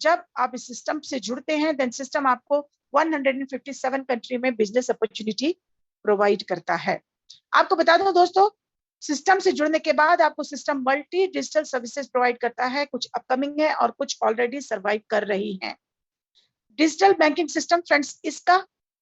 जब आप इस सिस्टम से जुड़ते हैं, देन सिस्टम आपको 157 कंट्री में बिजनेस अपॉर्चुनिटी प्रोवाइड करता है। आपको बता दूं दोस्तों, सिस्टम से जुड़ने के बाद आपको system multi digital services provide करता है, कुछ अपकमिंग है और कुछ ऑलरेडी सर्वाइव कर रही हैं। डिजिटल बैंकिंग सिस्टम फ्रेंड्स, इसका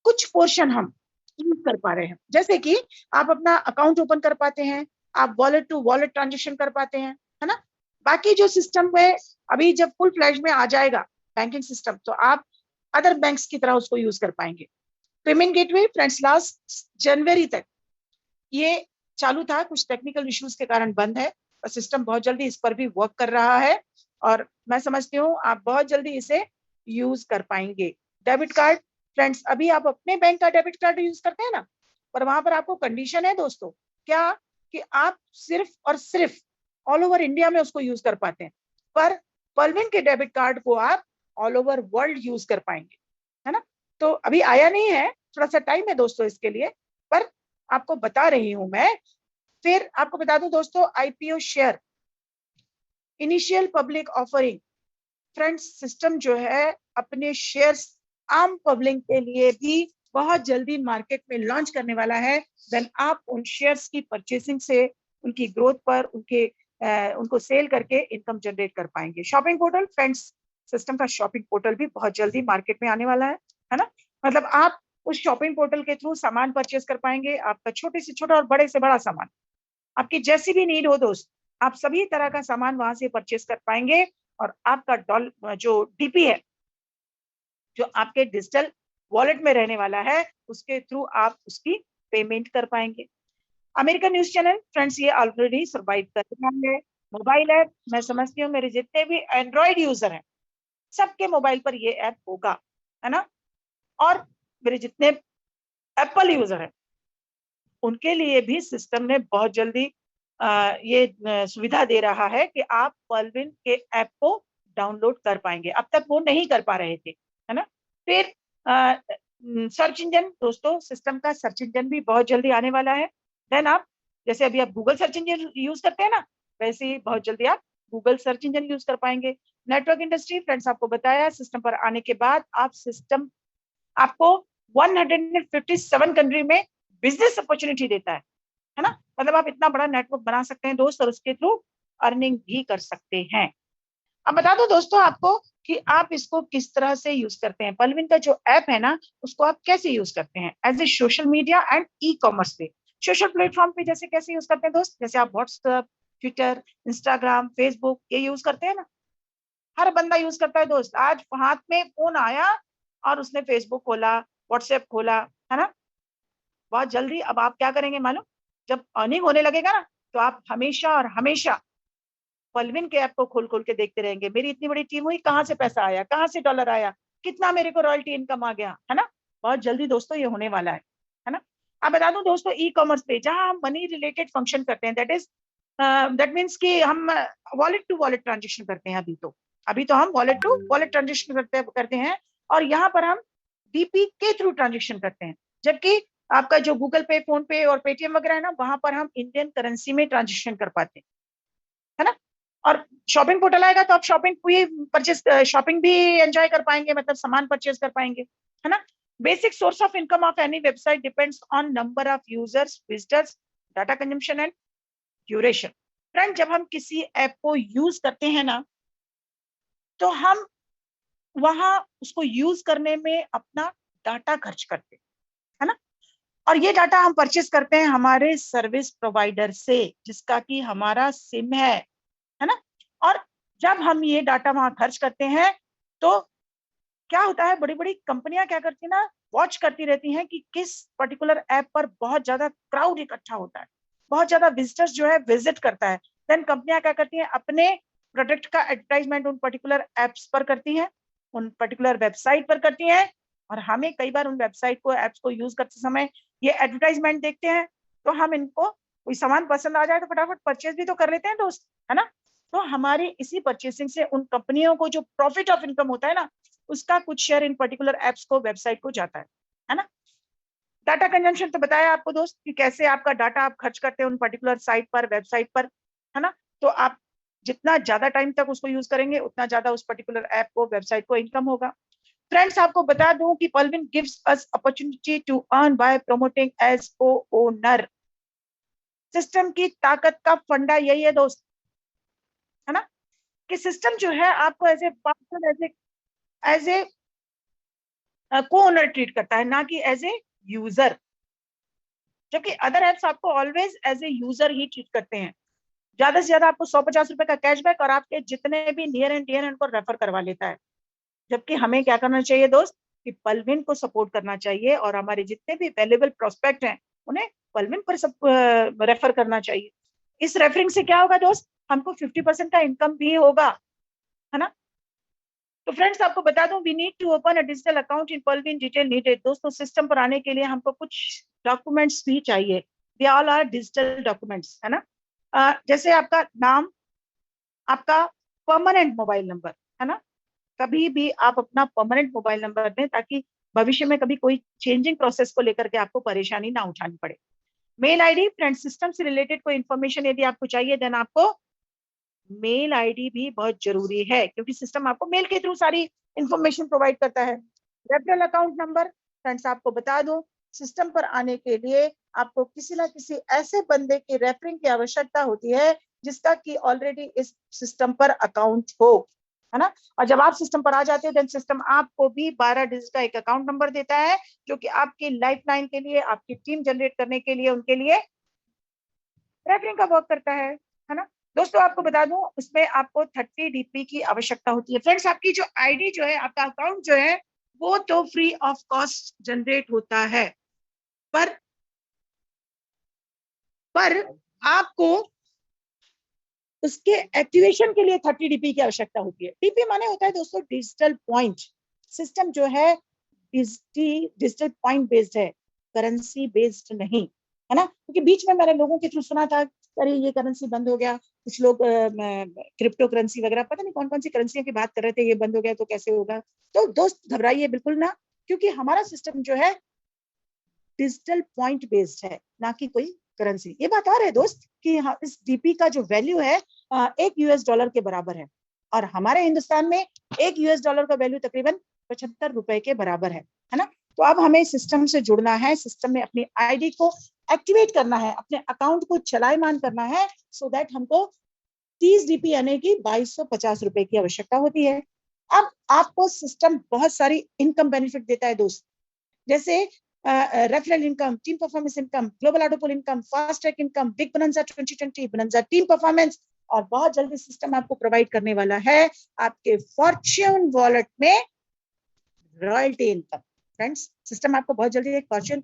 कुछ पोर्शन हम यूज कर पा रहे हैं, जैसे कि आप अपना अकाउंट ओपन कर पाते हैं, आप वॉलेट टू वॉलेट ट्रांजेक्शन कर पाते हैं, है ना। बाकी जो सिस्टम में अभी जब फुल फ्लैश में आ जाएगा बैंकिंग सिस्टम, तो आप अदर बैंक्स की तरह उसको यूज कर पाएंगे। पेमेंट गेटवे फ्रेंड्स, लास्ट जनवरी तक ये चालू था, कुछ टेक्निकल इश्यूज के कारण बंद है, और सिस्टम बहुत जल्दी इस पर भी वर्क कर रहा है, और मैं समझती हूँ आप बहुत जल्दी इसे यूज कर पाएंगे। डेबिट कार्ड फ्रेंड्स, अभी आप अपने बैंक का डेबिट कार्ड यूज करते हैं ना, पर वहां पर आपको कंडीशन है दोस्तों, क्या कि आप सिर्फ और सिर्फ ऑल ओवर इंडिया में उसको यूज कर पाते हैं, पर पलविन के डेबिट कार्ड को आप ऑल ओवर वर्ल्ड यूज कर पाएंगे, है ना। तो अभी आया नहीं है, थोड़ा सा टाइम है दोस्तों इसके लिए, पर आपको बता रही हूं मैं। फिर आपको बता दूं दोस्तों, IPO share initial public offering friends, system जो है अपने शेयर्स आम पब्लिक के लिए भी बहुत जल्दी मार्केट में लॉन्च करने वाला है। देन आप उन शेयर्स की परचेसिंग से उनकी ग्रोथ पर उनको सेल करके इनकम जनरेट कर पाएंगे। शॉपिंग पोर्टल फ्रेंड्स, सिस्टम का शॉपिंग पोर्टल भी बहुत जल्दी मार्केट में आने वाला है ना। मतलब आप उस शॉपिंग पोर्टल के थ्रू सामान परचेस कर पाएंगे, आपका छोटे से छोटा और बड़े से बड़ा सामान, आपकी जैसी भी नीड हो दोस्त, आप सभी तरह का सामान वहां से परचेस कर पाएंगे, और आपका जो डीपी है, जो आपके डिजिटल वॉलेट में रहने वाला है, उसके थ्रू आप उसकी पेमेंट कर पाएंगे। अमेरिकन न्यूज चैनल फ्रेंड्स, ये ऑलरेडी सर्वाइव कर रहा है। मोबाइल ऐप, मैं समझती हूँ मेरे जितने भी एंड्रॉइड यूजर हैं, सबके मोबाइल पर ये ऐप होगा, है ना। और मेरे जितने एप्पल यूजर हैं, उनके लिए भी सिस्टम ने बहुत जल्दी ये सुविधा दे रहा है कि आप पलविन के ऐप को डाउनलोड कर पाएंगे, अब तक वो नहीं कर पा रहे थे, है ना। फिर सर्च इंजन दोस्तों, सिस्टम का सर्च इंजन भी बहुत जल्दी आने वाला है। देन आप जैसे अभी आप गूगल सर्च इंजन यूज करते हैं ना, वैसे ही बहुत जल्दी आप गूगल सर्च इंजन यूज कर पाएंगे। नेटवर्क इंडस्ट्री फ्रेंड्स, आपको बताया सिस्टम पर आने के बाद आप सिस्टम आपको 157 कंट्री में बिजनेस अपॉर्चुनिटी देता है ना। मतलब आप इतना बड़ा नेटवर्क बना सकते हैं दोस्त, और उसके थ्रू अर्निंग भी कर सकते हैं। अब बता दो दोस्तों आपको कि आप इसको किस तरह से यूज करते हैं। पलविन का जो ऐप है ना, उसको आप कैसे यूज करते हैं as a social media and e commerce पे। सोशल प्लेटफॉर्म पे जैसे कैसे यूज करते हैं दोस्त, जैसे आप व्हाट्सएप, ट्विटर, इंस्टाग्राम, फेसबुक ये यूज करते हैं ना, हर बंदा यूज करता है दोस्त। आज हाथ में फोन आया और उसने फेसबुक खोला, व्हाट्सएप खोला, है ना। बहुत जल्दी अब आप क्या करेंगे मालूम, जब अर्निंग होने लगेगा ना, तो आप हमेशा और हमेशा पलविन के ऐप को खोल खोल के देखते रहेंगे, मेरी इतनी बड़ी टीम हुई, कहाँ से पैसा आया, कहाँ से डॉलर आया, कितना मेरे को रॉयल्टी इनकम आ गया, है ना। बहुत जल्दी दोस्तों ये होने वाला है ना। अब बता दूं दोस्तों, ई कॉमर्स पे जहां हम मनी रिलेटेड फंक्शन करते हैं, दैट मीन्स कि हम वॉलेट टू वॉलेट ट्रांजेक्शन करते हैं। अभी तो हम वॉलेट टू वॉलेट ट्रांजेक्शन करते हैं, और यहाँ पर हम डीपी के थ्रू ट्रांजेक्शन करते हैं। जबकि आपका जो गूगल पे, फोन पे और पेटीएम वगैरह है ना, वहां पर हम इंडियन करेंसी में ट्रांजेक्शन कर पाते हैं, है ना। और शॉपिंग पोर्टल आएगा तो आप शॉपिंग भी एंजॉय कर पाएंगे, मतलब सामान परचेज कर पाएंगे, है ना। Basic source of income of any website depends on number of users, visitors, data consumption and duration. Friend, जब हम किसी ऐप को यूज करते हैं ना, तो हम वहां उसको यूज करने में अपना डाटा खर्च करते हैं, है ना। और ये डाटा हम परचेज करते हैं हमारे सर्विस प्रोवाइडर से, जिसका कि हमारा सिम है ना। और जब हम ये डाटा वहां खर्च करते हैं, तो क्या होता है, बड़ी बड़ी कंपनियां क्या करती है ना, वॉच करती रहती हैं कि किस पर्टिकुलर ऐप पर बहुत ज्यादा क्राउड इकट्ठा होता है, बहुत ज्यादा विजिटर्स जो है विजिट करता है। देन कंपनियां क्या करती हैं, अपने प्रोडक्ट का एडवर्टाइजमेंट उन पर्टिकुलर एप्स पर करती हैं, उन पर्टिकुलर वेबसाइट पर करती हैं, और हमें कई बार उन वेबसाइट को, एप्स को यूज करते समय ये एडवर्टाइजमेंट देखते हैं, तो हम इनको कोई सामान पसंद आ जाए तो फटाफट परचेज भी तो कर लेते हैं दोस्त, है ना। तो हमारी इसी परचेसिंग से उन कंपनियों को जो प्रॉफिट ऑफ इनकम होता है ना, उसका कुछ शेयर इन पर्टिकुलर एप्स को, वेबसाइट को जाता है ना। डाटा कंजम्पशन तो बताया आपको दोस्त कि कैसे आपका डाटा आप खर्च करते हैं उन पर्टिकुलर साइट पर, वेबसाइट पर, है ना। तो आप जितना ज्यादा टाइम तक उसको यूज करेंगे उतना ज्यादा उस पर्टिकुलर ऐप को, वेबसाइट को इनकम होगा। फ्रेंड्स, आपको बता दूं कि Palwin gives us opportunity to earn by promoting as co owner. System की ताकत का फंडा यही है दोस्त, है ना, कि सिस्टम जो है आपको as a partner, as a co owner treat करता है, ना कि एज ए यूजर, जबकि अदर एप्स आपको ऑलवेज एज ए यूजर ही ट्रीट करते हैं। ज्यादा से ज्यादा आपको 150 रुपए का कैशबैक और आपके जितने भी नियर एंड डियर उनको रेफर करवा लेता है। जबकि हमें क्या करना चाहिए दोस्त, कि पलविन को सपोर्ट करना चाहिए और हमारे जितने भी वैल्यूएबल प्रोस्पेक्ट हैं उन्हें पलविन पर सब रेफर करना चाहिए। इस रेफरिंग से क्या होगा दोस्त, हमको 50% का इनकम भी होगा, है ना। तो फ्रेंड्स, आपको बता दूं, we need to open a digital account in Palwin detail needed. दोस्तों, सिस्टम पर आने के लिए हमको कुछ डॉक्यूमेंट्स भी चाहिए। They all are digital documents, है ना। जैसे आपका नाम, आपका परमानेंट मोबाइल नंबर, है ना। कभी भी आप अपना परमानेंट मोबाइल नंबर दें ताकि भविष्य में कभी कोई चेंजिंग प्रोसेस को लेकर के आपको परेशानी ना उठानी पड़े। मेल आईडी, फ्रेंड सिस्टम से रिलेटेड कोई इन्फॉर्मेशन यदि आपको चाहिए देन आपको मेल आईडी भी बहुत जरूरी है, क्योंकि सिस्टम आपको मेल के थ्रू सारी इंफॉर्मेशन प्रोवाइड करता है। रेफरल अकाउंट नंबर, फ्रेंड्स आपको बता दूं, सिस्टम पर आने के लिए आपको किसी ना किसी ऐसे बंदे की रेफरिंग की आवश्यकता होती है जिसका कि ऑलरेडी इस सिस्टम पर अकाउंट हो, है ना। और जब आप सिस्टम पर आ जाते हो देन सिस्टम आपको भी 12 डिजिट का एक अकाउंट नंबर देता है, जो कि आपकी लाइफ लाइन के लिए, आपकी टीम जनरेट करने के लिए, उनके लिए रेफरिंग का वर्क करता है ना। दोस्तों, आपको बता दूं, उसमें आपको 30 डीपी की आवश्यकता होती है। फ्रेंड्स, आपकी जो आईडी जो है, आपका अकाउंट जो है, वो तो फ्री ऑफ कॉस्ट जनरेट होता है, पर आपको उसके एक्टिवेशन के लिए 30 डीपी की आवश्यकता होती है। डीपी माने होता है दोस्तों डिजिटल पॉइंट। सिस्टम जो है डिजिटल पॉइंट बेस्ड है, करेंसी बेस्ड नहीं, है ना। क्योंकि बीच में मैंने लोगों के थ्रू सुना था, अरे ये करेंसी बंद हो गया, कुछ लोग क्रिप्टो करेंसी वगैरह, पता नहीं कौन कौन सी करेंसी की बात कर रहे थे, ये बंद हो गया तो कैसे होगा। तो दोस्त घबराइए बिल्कुल ना, क्योंकि हमारा सिस्टम जो है डिजिटल पॉइंट बेस्ड है, ना कि कोई करेंसी। ये बात आ रही है दोस्त कि हाँ, इस डीपी का जो वैल्यू है $1 के बराबर है, और हमारे हिंदुस्तान में $1 का वैल्यू तकरीबन 75 रुपए के बराबर है ना। तो अब हमें सिस्टम से जुड़ना है, सिस्टम में अपनी आईडी को एक्टिवेट करना है, अपने अकाउंट को चलायमान करना है, सो दैट हमको 30 डीपी यानी कि 2250 रुपए की आवश्यकता होती है। अब आपको सिस्टम बहुत सारी इनकम बेनिफिट देता है दोस्त, जैसे referral income, team performance income, global auto pool income, fast track income, big bonanza 2020, bonanza team performance, और बहुत जल्दी सिस्टम आपको प्रोवाइड करने वाला है आपके फॉर्च्यून वॉलेट में रॉयल्टी इनकम। फ्रेंड्स, सिस्टम आपको बहुत जल्दी एक फॉर्च्यून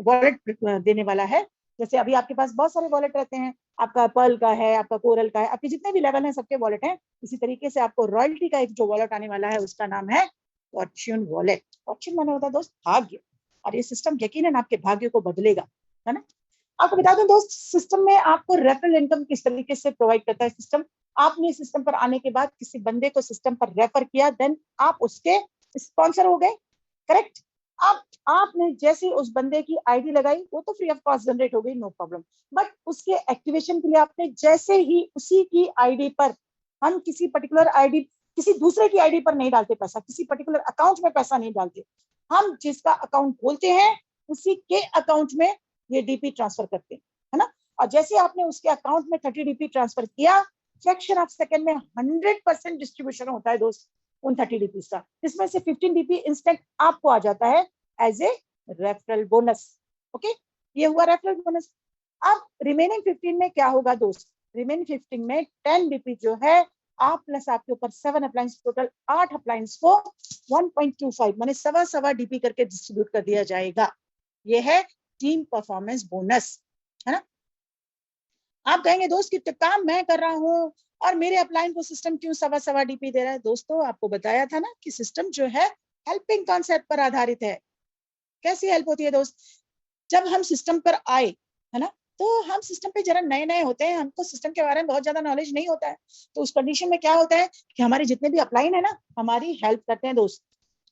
वॉलेट देने वाला है। जैसे अभी आपके पास बहुत सारे वॉलेट रहते हैं, आपका पर्ल का है, आपका कोरल का है, आपके जितने भी लेवल हैं सबके वॉलेट हैं। इसी तरीके से आपको रॉयल्टी का एक जो वॉलेट आने वाला है उसका नाम है फॉर्च्यून वॉलेट। फॉर्च्यून माने होता है दोस्त भाग्य, और ये सिस्टम यकीनन आपके भाग्य को बदलेगा, है ना। आपको बता दूं दोस्त, सिस्टम में आपको रेफरल इनकम किस तरीके से प्रोवाइड करता है सिस्टम। आपने सिस्टम पर आने के बाद किसी बंदे को सिस्टम पर रेफर किया, देन आप उसके स्पॉन्सर हो गए, करेक्ट। अब आपने जैसे उस बंदे की आईडी लगाई, वो तो फ्री ऑफ कॉस्ट जनरेट हो गई, नो प्रॉब्लम, बट उसके एक्टिवेशन के लिए आपने जैसे ही उसी की आईडी पर, हम किसी पर्टिकुलर आईडी, किसी दूसरे की आईडी पर नहीं डालते पैसा, किसी पर्टिकुलर अकाउंट में पैसा नहीं डालते, हम जिसका अकाउंट खोलते हैं उसी के अकाउंट में ये डीपी ट्रांसफर करते हैं, है ना। और जैसे आपने उसके अकाउंट में 30 डीपी ट्रांसफर किया, फ्रैक्शन ऑफ सेकंड में 100% डिस्ट्रीब्यूशन होता है दोस्त उन 30 डीपी का। इसमें से 15 डीपी इंस्टेंट आपको आ जाता है as a referral bonus. Okay, ये हुआ रेफरल बोनस। अब रिमेनिंग 15 में क्या होगा दोस्त, रिमेनिंग 15 में 10 डीपी जो है आप प्लस आपके ऊपर 7 अप्लायंस, टोटल 8 अप्लायंस को 1.25 माने सवा डीपी करके डिस्ट्रीब्यूट कर दिया जाएगा। ये है टीम परफॉर्मेंस बोनस, है ना। आप कहेंगे दोस्त कि तो काम मैं कर रहा हूं और मेरे अपलाइन को सिस्टम क्यों सवा डीपी दे रहा है। दोस्तों, आपको बताया था ना कि सिस्टम जो है हेल्पिंग कॉन्सेप्ट पर आधारित है। कैसी हेल्प होती है दोस्त, जब हम सिस्टम पर आए, है ना, तो हम सिस्टम पे जरा नए नए होते हैं, हमको सिस्टम के बारे में बहुत ज्यादा नॉलेज नहीं होता है। तो उस कंडीशन में क्या होता है कि हमारे जितने भी अपलाइन है ना, हमारी हेल्प करते हैं दोस्त,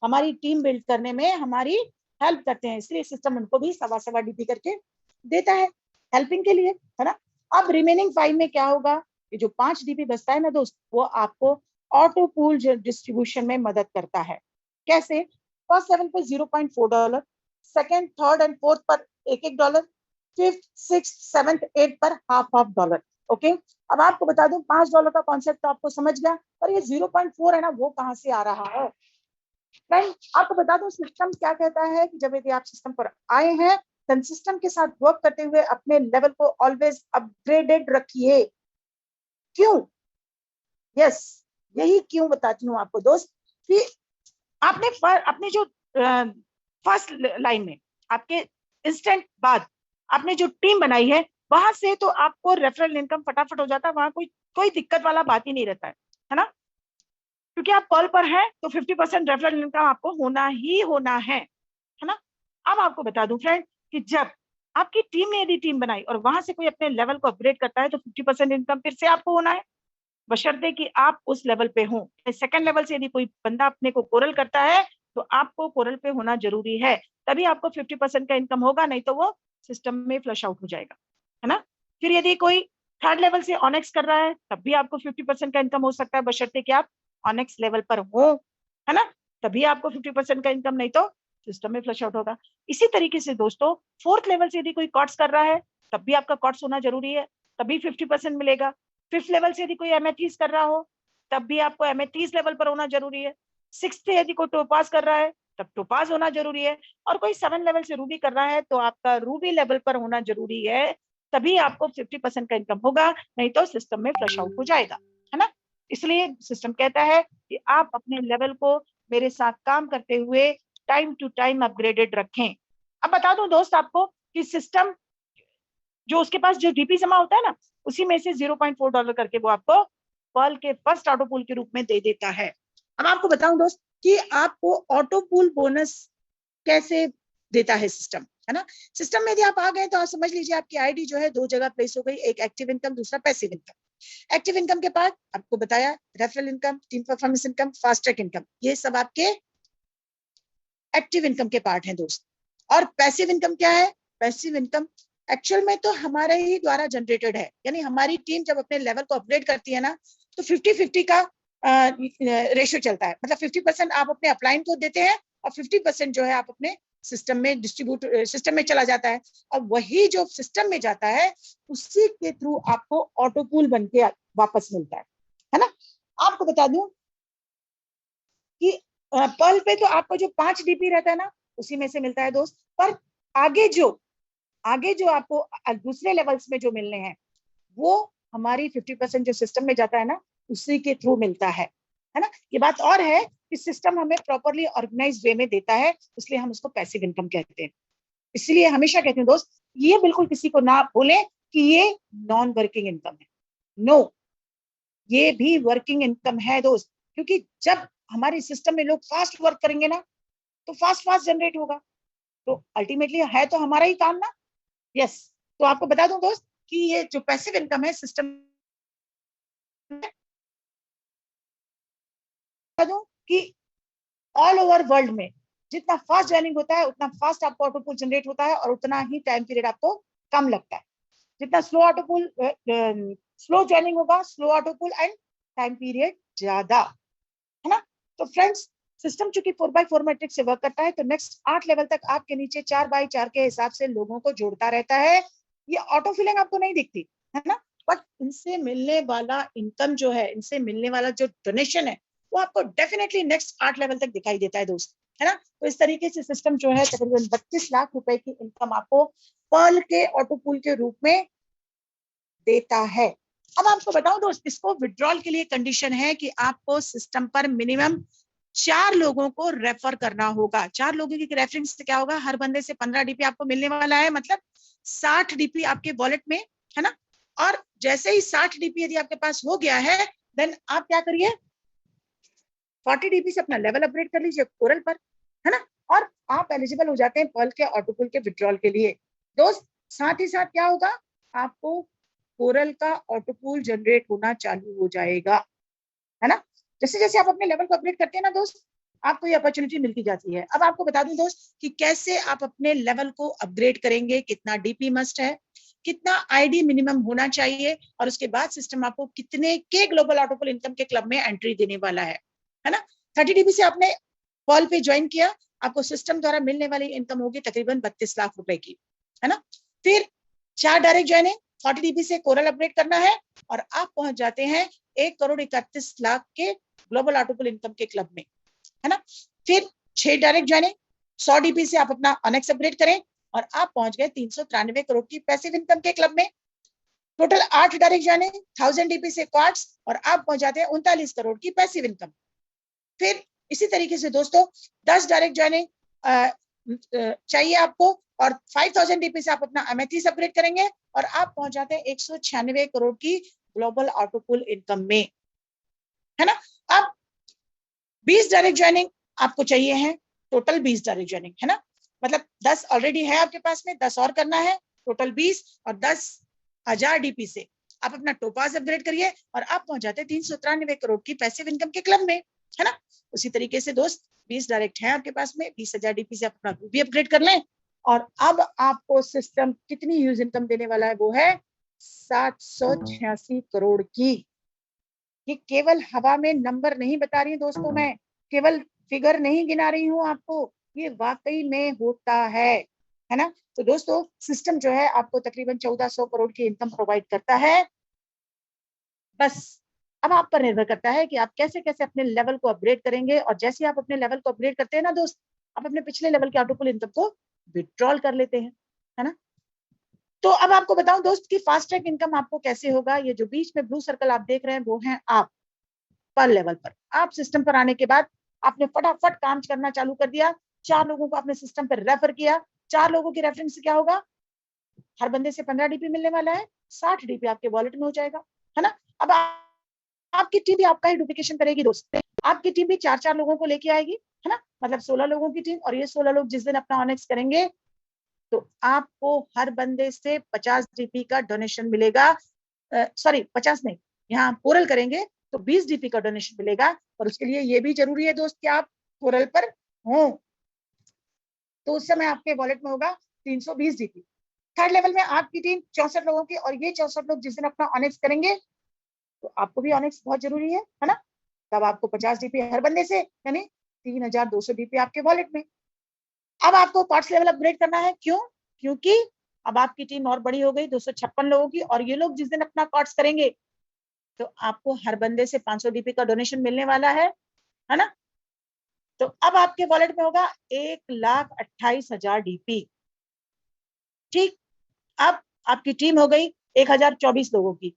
हमारी टीम बिल्ड करने में हमारी हेल्प करते हैं, इसलिए सिस्टम उनको भी सवा डीपी करके देता है हेल्पिंग के लिए, है ना। अब रिमेनिंग 5 में क्या होगा, ये जो 5 डीपी बचता है ना दोस्त, वो आपको ऑटो पूल डिस्ट्रीब्यूशन में मदद करता है। कैसे? फर्स्ट लेवल पे $0.4, सेकंड, थर्ड एंड फोर्थ पर $1, फिफ्थ, सिक्स, सेवंथ, एट पर $0.5। ओके, अब आपको बता दूं $5 का कॉन्सेप्ट तो आपको समझ गया, पर ये 0.4 है ना, वो कहां से आ रहा है? फ्रेंड, आपको बता दूं सिस्टम क्या कहता है कि जब यदि आप सिस्टम पर आए हैं, देन सिस्टम के साथ वर्क करते हुए अपने लेवल को ऑलवेज अपग्रेडेड रखिए। क्यों? यस, यही क्यों बताती हूँ आपको दोस्त, कि आपने अपने जो फर्स्ट लाइन में आपके इंस्टेंट बाद आपने जो टीम बनाई है, वहां से तो आपको रेफरल इनकम फटाफट हो जाता है, वहां कोई कोई दिक्कत वाला बात ही नहीं रहता है ना, क्योंकि आप कॉल पर हैं तो 50% रेफरल इनकम आपको होना ही होना है ना। अब आपको बता दूं फ्रेंड कि जब आपकी टीम ने यदि टीम बनाई और वहां से कोई अपने लेवल को अपग्रेड करता है, तो 50% इनकम फिर से आपको होना है, बशर्ते कि आप उस लेवल पे हो। सेकंड लेवल से यदि कोई बंदा अपने को कोरल करता है, तो आपको कोरल पे होना जरूरी है, तभी आपको 50% का इनकम होगा, नहीं तो वो सिस्टम में फ्लश आउट हो जाएगा, है ना। फिर यदि कोई थर्ड लेवल से ऑनेक्स कर रहा है, तब भी आपको 50% का इनकम हो सकता है, बशर्ते कि आप ऑनेक्स लेवल पर हो, है ना, तभी आपको 50% का इनकम, नहीं तो सिस्टम में फ्लश आउट होगा। इसी तरीके से दोस्तों, फोर्थ लेवल से यदि कोई कॉट्स कर रहा है, तब भी आपका कॉट्स होना जरूरी है, तभी 50% मिलेगा। फिफ्थ लेवल से यदि कोई एमएथीज कर रहा हो, तब भी आपको एमएथीज लेवल पर होना जरूरी है। सिक्स से यदि कोई टोपाज कर रहा है, तब टोपाज होना जरूरी है। और कोई 7 लेवल से रूबी कर रहा है, तो आपका रूबी लेवल पर होना जरूरी है, तभी आपको 50% का इनकम होगा, नहीं तो सिस्टम में फ्लश आउट हो जाएगा, है ना। इसलिए सिस्टम कहता है कि आप अपने लेवल को मेरे साथ काम करते हुए टाइम टू टाइम अपग्रेडेड रखें। अब बता दूं दोस्त आपको कि सिस्टम जो उसके पास जो डीपी जमा होता है ना, उसी में से $0.4 करके वो आपको पर्ल के फर्स्ट ऑटो पूल के रूप में दे देता है। अब आपको बताऊं दोस्त कि आपको ऑटो पूल बोनस कैसे देता है सिस्टम, है ना। सिस्टम में यदि आप आ गए तो आप समझ लीजिए आपकी आईडी जो है 2 जगह प्लेस हो गई, एक एक्टिव इनकम, दूसरा पैसिव इनकम। एक्टिव इनकम के बाद आपको बताया referral income, team performance income, fast track income, ये सब आपके एक्टिव इनकम के पार्ट हैं दोस्त। और पैसिव इनकम क्या है? पैसिव इनकम एक्चुअल में तो हमारे ही द्वारा जनरेटेड है, यानी हमारी टीम जब अपने लेवल को अपग्रेड करती है ना, तो 50-50 का रेशियो चलता है, मतलब 50% आप अपने अपलाइन को देते हैं और 50% जो है आप अपने सिस्टम में डिस्ट्रीब्यूट, सिस्टम में चला जाता है, और वही जो सिस्टम में जाता है उसी के थ्रू आपको ऑटो पूल बन के वापस मिलता है ना। आपको बता दूं कि पर्ल पे तो आपको जो 5 डीपी रहता है ना, उसी में से मिलता है दोस्त, पर आगे जो आपको दूसरे लेवल्स में जो मिलने हैं, वो हमारी 50% जो सिस्टम में जाता है ना, उसी के थ्रू मिलता है ना। ये बात और है कि सिस्टम हमें प्रॉपरली ऑर्गेनाइज वे में देता है, इसलिए हम उसको पैसिव इनकम कहते हैं। इसलिए हमेशा कहते हैं दोस्त, ये बिल्कुल किसी को ना बोले कि ये नॉन वर्किंग इनकम है। नो, ये भी वर्किंग इनकम है दोस्त, क्योंकि जब हमारे सिस्टम में लोग फास्ट वर्क करेंगे ना, तो फास्ट फास्ट जनरेट होगा, तो अल्टीमेटली है तो हमारा ही काम ना। यस, तो आपको बता दूं दोस्त कि ये जो पैसिव इनकम है सिस्टम, बता दूं कि ऑल ओवर वर्ल्ड में जितना फास्ट ज्वाइनिंग होता है, उतना फास्ट आपको ऑटो पूल जनरेट होता है, और उतना ही टाइम पीरियड आपको कम लगता है। जितना slow auto pool, slow joining होगा, slow auto pool and time period ज्यादा, है ना। तो फ्रेंड्स, सिस्टम चूंकि 4x4 मैट्रिक्स से वर्क करता है, तो नेक्स्ट 8 लेवल तक आपके नीचे 4x4 के हिसाब से लोगों को जोड़ता रहता है। ये ऑटो फिलिंग आपको नहीं दिखती, है ना, बट इनसे मिलने वाला इनकम जो है, इनसे मिलने वाला जो डोनेशन है, वो आपको डेफिनेटली नेक्स्ट 8 लेवल तक दिखाई देता है दोस्त, है ना। तो इस तरीके से सिस्टम जो है तकरीबन 32 लाख रुपए की इनकम आपको पर्ल के ऑटो पूल के रूप में देता है। अब आपको बताऊं दोस्त, इसको विड्रॉल के लिए कंडीशन है कि आपको सिस्टम पर मिनिमम 4 लोगों को रेफर करना होगा। 4 लोगों की रेफरिंग से क्या होगा, हर बंदे से 15 डीपी आपको मिलने वाला है, मतलब 60 डीपी आपके वॉलेट में, है ना। और जैसे ही 60 डीपी यदि आपके पास हो गया है, देन आप क्या करिए, 40 डीपी से अपना लेवल अपग्रेड कर लीजिए कोरल पर, है ना, और आप एलिजिबल हो जाते हैं पर्ल के ऑटो पूल के विड्रॉल के लिए दोस्त। साथ ही साथ क्या होगा, आपको कोरल का ऑटो पूल जनरेट होना चालू हो जाएगा, है ना। जैसे जैसे आप अपने लेवल को अपग्रेड करते हैं ना दोस्त, आपको ये अपॉर्चुनिटी मिलती जाती है। अब आपको बता दूं दोस्त कि कैसे आप अपने लेवल को अपग्रेड करेंगे, कितना डीपी मस्ट है, कितना आईडी मिनिमम होना चाहिए, और उसके बाद सिस्टम आपको कितने के ग्लोबल ऑटोपुल इनकम के क्लब में एंट्री देने वाला है ना। 30 DP से आपने कॉल पे ज्वाइन किया, आपको सिस्टम द्वारा मिलने वाली इनकम होगी तकरीबन 32 लाख रुपए की, है ना। फिर 4 डायरेक्ट ज्वाइनिंग, 40 DP से कोरल अपग्रेड करना है और आप पहुंच जाते हैं 1,31,00,000 के ग्लोबल ऑटोपुल इनकम के क्लब में, है ना। फिर 6 डायरेक्ट ज्वाइनिंग, 100 DP से आप अपना अनेक्स अपग्रेड करें और आप पहुंच गए 393 करोड़ की पैसिव इनकम के क्लब में। टोटल 8 डायरेक्ट ज्वाइनिंग, 1000 DP से क्वार्ट्स और आप पहुंच जाते हैं 39 करोड़ की पैसिव इनकम। फिर इसी तरीके से दोस्तों 10 डायरेक्ट ज्वाइनिंग चाहिए आपको और 5000 DP से आप अपना अमेथिस अपग्रेड करेंगे और आप पहुंच जाते हैं 196 करोड़ की ग्लोबल ऑटोपुल इनकम में, है ना। अब 20 डायरेक्ट ज्वाइनिंग आपको चाहिए है, टोटल 20 डायरेक्ट ज्वाइनिंग, है ना। मतलब 10 ऑलरेडी है आपके पास में, 10 और करना है, टोटल 20 और 10,000 DP से आप अपना टोपाज अपग्रेड करिए और आप पहुंच जाते हैं 393 करोड़ की पैसिव इनकम के क्लब में, है ना। उसी तरीके से दोस्त 20 डायरेक्ट है आपके पास में, 20,000 DP से आप अपना रूबी अपग्रेड कर लें और अब आपको सिस्टम कितनी ह्यूज इनकम देने वाला है, वो है 786 करोड़ की। ये केवल हवा में नंबर नहीं बता रही दोस्तों, मैं केवल फिगर नहीं गिना रही हूँ आपको, ये वाकई में होता है ना। तो दोस्तों सिस्टम जो है आपको तकरीबन 1400 करोड़ की इनकम प्रोवाइड करता है। बस अब आप पर निर्भर करता है कि आप कैसे कैसे अपने लेवल को अपग्रेड करेंगे और जैसे आप अपने लेवल को अपग्रेड करते हैं ना दोस्त, आप अपने पिछले लेवल के ऑटोपुल इनकम को विड्रॉल कर लेते हैं, है ना। तो अब आपको बताऊं दोस्त कि फास्ट ट्रैक इनकम आपको कैसे होगा। ये जो बीच में ब्लू सर्कल आप देख रहे हैं वो है आप पर लेवल पर। आप सिस्टम पर आने के बाद आपने फटाफट काम करना चालू कर दिया, 4 लोगों को आपने सिस्टम पर रेफर किया, 4 लोगों की रेफरेंस से क्या होगा, हर बंदे से 15 DP मिलने वाला है, 60 DP आपके वॉलेट में हो जाएगा, है ना। अब आपकी टीम भी आपका ही डुप्लीकेशन करेगी दोस्त, आपकी टीम भी 4-4 लोगों को लेके आएगी, है ना। मतलब 16 लोगों की टीम, और ये 16 लोग जिस दिन अपना ऑनेक्स करेंगे तो आपको हर बंदे से 50 DP का डोनेशन मिलेगा। सॉरी 50 नहीं, यहाँ कोरल करेंगे तो 20 DP का डोनेशन मिलेगा, और उसके लिए ये भी जरूरी है दोस्त कि आप कोरल पर हो, तो उस समय आपके वॉलेट में होगा 320 DP। थर्ड लेवल में आपकी टीम 64 लोगों की, और ये 64 लोग जिस दिन अपना ऑनेक्स करेंगे तो आपको भी ऑनेक्स बहुत जरूरी है ना। तब आपको 50 DP हर बंदे से, यानी 3200 DP आपके वॉलेट में। अब आपको क्वार्ट्स लेवल अपग्रेड करना है, क्यों, क्योंकि अब आपकी टीम और बड़ी हो गई 256 लोगों की, और ये लोग जिस दिन अपना क्वार्ट्स करेंगे तो आपको हर बंदे से 500 DP का डोनेशन मिलने वाला है ना। तो अब आपके वॉलेट में होगा 1,28,000 DP। ठीक, अब आपकी टीम हो गई 1024 लोगों की।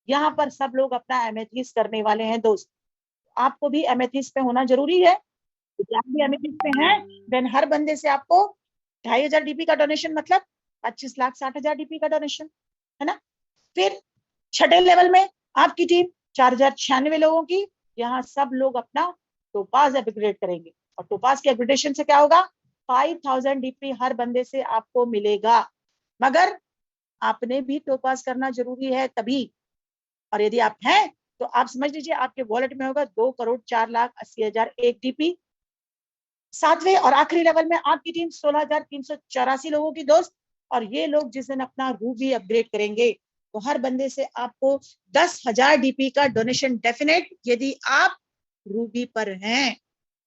यहाँ पर सब लोग अपना एमेथिस करने वाले हैं दोस्त, आपको भी एमेथिस पे होना जरूरी है। तो आप भी एमेथिस पे हैं, देन हर बंदे से आपको 2,500 DP का डोनेशन, मतलब 25,60,000 DP का डोनेशन, है ना। फिर छठे लेवल में आपकी टीम 4,096 लोगों की, यहाँ सब लोग अपना टोपाज अपग्रेड करेंगे, और टोपाज के अपग्रेडेशन से क्या होगा, 5,000 DP हर बंदे से आपको मिलेगा, मगर आपने भी टोपाज करना जरूरी है तभी। और यदि आप हैं तो आप समझ लीजिए आपके वॉलेट में होगा 2,04,80,001 DP। सातवें और आखिरी लेवल में आपकी टीम 16,384 लोगों की दोस्त, और ये लोग जिस दिन अपना रूबी अपग्रेड करेंगे तो हर बंदे से आपको 10,000 DP का डोनेशन डेफिनेट, यदि आप रूबी पर हैं,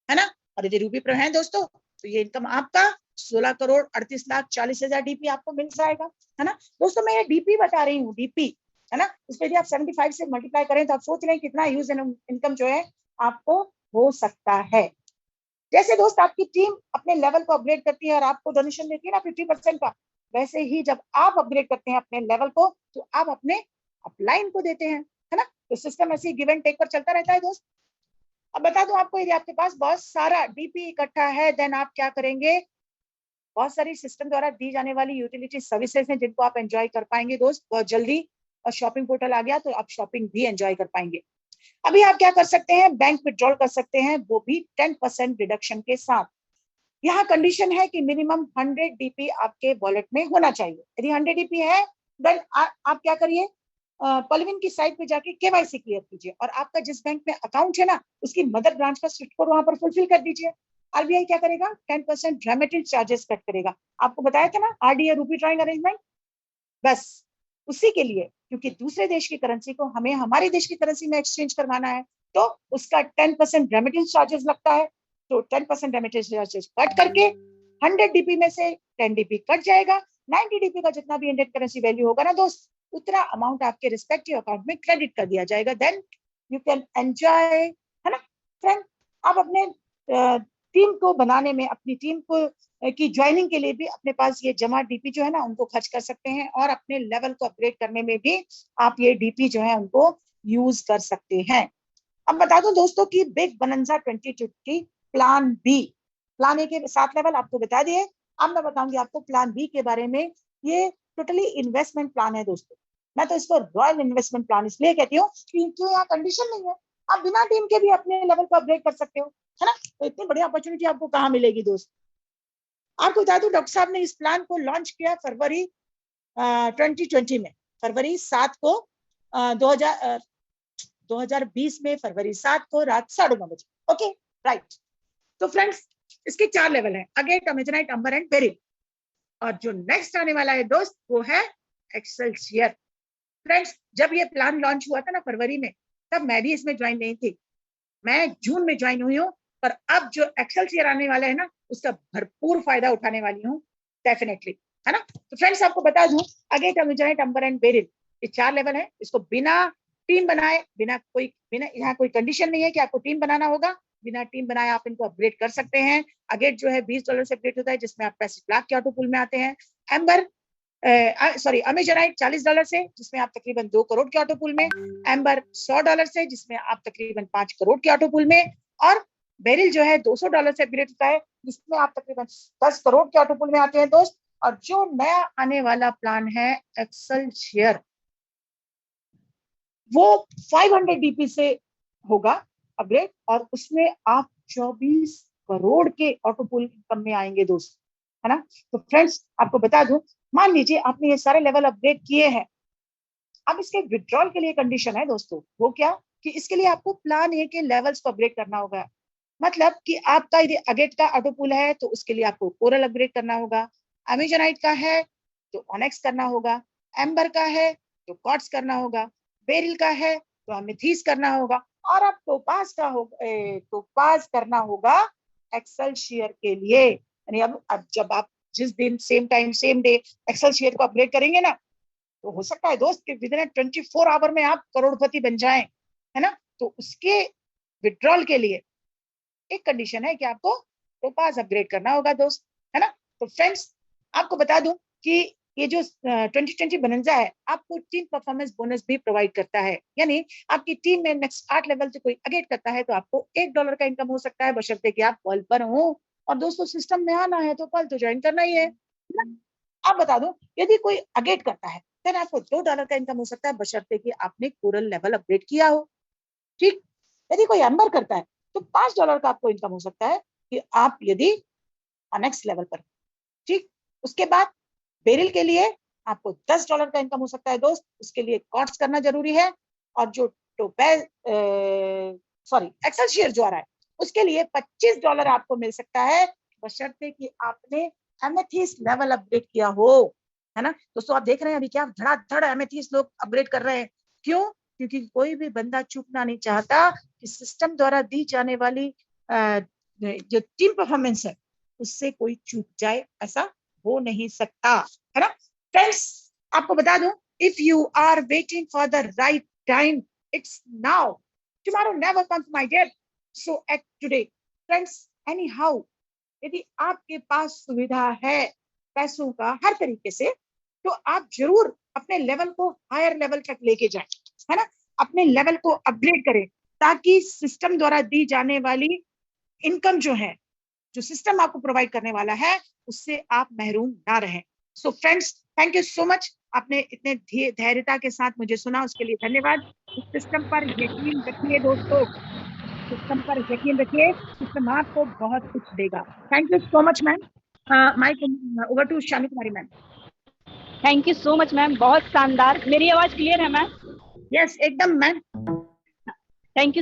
है ना। और यदि रूबी पर हैं दोस्तों तो ये इनकम आपका 16,38,40,000 DP आपको मिल जाएगा, है ना। दोस्तों मैं ये DP बता रही हूँ, DP, है ना। इसको यदि आप 75 से मल्टीप्लाई करें तो आप सोच लें कितना यूज इनकम जो है आपको हो सकता है। जैसे दोस्त आपकी टीम अपने लेवल को अपग्रेड करती है और आपको डोनेशन देती है ना 50% का, वैसे ही जब आप अपग्रेड करते हैं अपने लेवल को तो आप अपने अपलाइन को देते हैं, है ना। तो सिस्टम ऐसे गिव एंड टेक पर चलता रहता है दोस्त। अब बता दूं आपको, यदि आपके पास बहुत सारा DP इकट्ठा है देन आप क्या करेंगे, बहुत सारी सिस्टम द्वारा दी जाने वाली यूटिलिटी सर्विसेज हैं जिनको आप एंजॉय कर पाएंगे दोस्त बहुत जल्दी, और शॉपिंग पोर्टल आ गया तो आप शॉपिंग भी एंजॉय कर पाएंगे। अभी आप क्या कर सकते हैं, बैंक विड्रॉल कर सकते हैं, वो भी 10% डिडक्शन के साथ। यहाँ कंडीशन है कि मिनिमम 100 DP आपके वॉलेट में होना चाहिए। यदि 100 DP है देन आप क्या करिए, पॉलिविन की साइट पे जाके KYC क्लियर कीजिए, और आपका जिस बैंक में अकाउंट है ना उसकी मदर ब्रांच का स्विफ्ट कोड वहां पर फुलफिल कर दीजिए। RBI क्या करेगा, 10% ड्रामेटिक चार्जेस कट करेगा। आपको बताया था ना RD या रूपी ड्राइंग अरेंजमेंट, बस उसी के लिए, क्योंकि दूसरे देश की करेंसी को हमें हमारे देश की करेंसी में एक्सचेंज करवाना है, तो उसका 10% रेमिटेंस चार्जेस लगता है। तो 10% रेमिटेंस चार्जेस कट करके 100 डीपी में से 10 डीपी कट जाएगा। 90 डीपी का जितना भी इंडियन करेंसी वैल्यू होगा ना दोस्त, उतना अमाउंट आपके रिस्पेक्टिव अकाउंट में क्रेडिट कर दिया जाएगा। देन यू कैन एंजॉय, है ना फ्रेंड। आप अपने टीम को बनाने में, अपनी टीम को की ज्वाइनिंग के लिए भी अपने पास ये जमा डीपी जो है ना उनको खर्च कर सकते हैं, और अपने लेवल को अपग्रेड करने में भी आप ये डीपी जो है उनको यूज कर सकते हैं। अब बता दूं दोस्तों कि big bonanza 2020 plan B, plan A के 7 लेवल आपको बता दिए। अब मैं बताऊंगी आपको प्लान बी के बारे में। ये टोटली इन्वेस्टमेंट प्लान है दोस्तों। मैं तो इसको रॉयल इन्वेस्टमेंट प्लान इसलिए कहती हूँ क्योंकि यहाँ कंडीशन नहीं है, आप बिना टीम के भी अपने लेवल को अपग्रेड कर सकते हो, है ना। तो इतनी बड़ी अपॉर्चुनिटी आपको कहाँ मिलेगी दोस्त। आपको बता दूं डॉक्टर साहब ने इस प्लान को लॉन्च किया फरवरी 2020 में, फरवरी 7 को 2020 में फरवरी 7 को रात 9:30 बजे। Okay right. तो फ्रेंड्स इसके 4 लेवल हैं, अगेट, अमेजनाइट, अंबर एंड बेरिल। और जो नेक्स्ट आने वाला है दोस्त वो है एक्सेलसियर। फ्रेंड्स जब ये प्लान लॉन्च हुआ था ना फरवरी में, तब मैं भी इसमें ज्वाइन नहीं थी, मैं जून में ज्वाइन हुई हूँ। पर अब जो एक्सेलसियर आने वाला है ना उसका भरपूर फायदा उठाने वाली हूँ डेफिनेटली, है ना। तो फ्रेंड्स आपको बता दूं अगेट, अमेजनाइट, अंबर एंड बेरिल, ये 4 लेवल है। इसको बिना टीम बनाए, बिना यहाँ कोई कंडीशन नहीं है कि आपको टीम बनाना होगा, बिना टीम बनाए आप इनको अपग्रेड कर सकते हैं। अगेट जो है $20 से अपग्रेड होता है, जिसमें आप 65 लाख के ऑटो पूल में आते हैं। एम्बर अमेजनाइट $40 से, जिसमें आप तकरीबन 2 करोड़ के ऑटो पूल में। एम्बर $100 से, जिसमें आप तकरीबन 5 करोड़ के ऑटो पूल में। और बेरिल जो है $200 से अपग्रेड होता है, जिसमें आप तकरीबन 10 करोड़ के ऑटो पूल में आते हैं दोस्त। और जो नया आने वाला प्लान है एक्सेलसियर, वो 500 डीपी से होगा अपग्रेड, और उसमें आप 24 करोड़ के ऑटो पूल इनकम में आएंगे दोस्त, है ना। तो फ्रेंड्स आपको बता दूं, मान लीजिए आपने ये सारे लेवल अपग्रेड किए हैं, अब इसके विड्रॉल के लिए कंडीशन है दोस्तों। वो क्या कि इसके लिए आपको प्लान ए के लेवल्स को अपग्रेड करना होगा। मतलब कि आपका यदि अगेट का ऑटो पूल है तो उसके लिए आपको कोरल अपग्रेड करना होगा, अमेजनाइट का है तो ऑनेक्स करना होगा, एम्बर का है तो कॉर्ड्स करना होगा, बेरिल का है तो अमेथीस करना होगा, और अब टोपाज का टोपाज करना होगा एक्सेलसियर के लिए। यानी अब जब आप जिस दिन same time same day Excelsior को अपग्रेड करेंगे ना, तो हो सकता है दोस्त कि विद इन 24 आवर में आप करोड़पति बन जाएं, है ना। तो उसके विड्रॉल के लिए एक कंडीशन है कि आपको टोपाज अपग्रेड करना होगा दोस्त, है ना। तो फ्रेंड्स आपको बता दूं कि ये जो 2020 बनंजा है आपको टीम परफॉर्मेंस बोनस भी प्रोवाइड करता है। यानी आपकी टीम में नेक्स्ट 8 लेवल से कोई अगेट करता है तो आपको $1 का इनकम हो सकता है, बशर्ते कि आप कॉल पर हो। और दोस्तों सिस्टम में आना है तो कॉल तो ज्वाइन करना ही है। आप बता दो यदि कोई अगेट करता है देन आपको $2 का इनकम हो सकता है, बशर्ते कि आपने कोरल लेवल अपग्रेड किया हो। ठीक। यदि कोई एम्बर करता है तो $5 का आपको इनकम हो सकता है कि आप यदि नेक्स्ट लेवल पर। ठीक। उसके बाद बेरिल के लिए आपको $10 का इनकम हो सकता है दोस्त, उसके लिए कॉर्ड्स करना जरूरी है। और जो टोपेज एक्सेलसियर जो आ रहा है उसके लिए $25 आपको मिल सकता है, बशर्ते कि आपने एमेथिस्ट लेवल अपग्रेड किया हो, है ना। दोस्तों आप देख रहे हैं अभी क्या धड़ाधड़ एमेथिस्ट लोग अपग्रेड कर रहे हैं। क्यों? क्योंकि कोई भी बंदा चूकना नहीं चाहता कि सिस्टम द्वारा दी जाने वाली जो टीम परफॉर्मेंस है उससे कोई चूक जाए, ऐसा हो नहीं सकता, है ना। फ्रेंड्स आपको बता दूं, if you are waiting for the right time it's now, tomorrow never comes my dear, so act today. Friends anyhow, यदि आपके पास सुविधा है पैसों का हर तरीके से, तो आप जरूर अपने लेवल को हायर लेवल तक लेके जाएं, है ना। अपने लेवल को अपग्रेड करें ताकि सिस्टम द्वारा दी जाने वाली इनकम जो है, जो सिस्टम आपको प्रोवाइड करने वाला है, उससे आप महरूम ना रहें। So friends thank you so much, आपने इतने धैर्यता के साथ मुझे सुना, उसके लिए धन्यवाद। इस सिस्टम पर यकीन रखिए दोस्तों, सिस्टम पर यकीन रखिए, सिस्टम आपको बहुत कुछ देगा। Thank you so much ma'am. Mic over to Shani Kumari ma'am. Thank you so much ma'am, बहुत शानदार। मेरी आवाज क्लियर है मैम? यस एकदम मैम। Thank you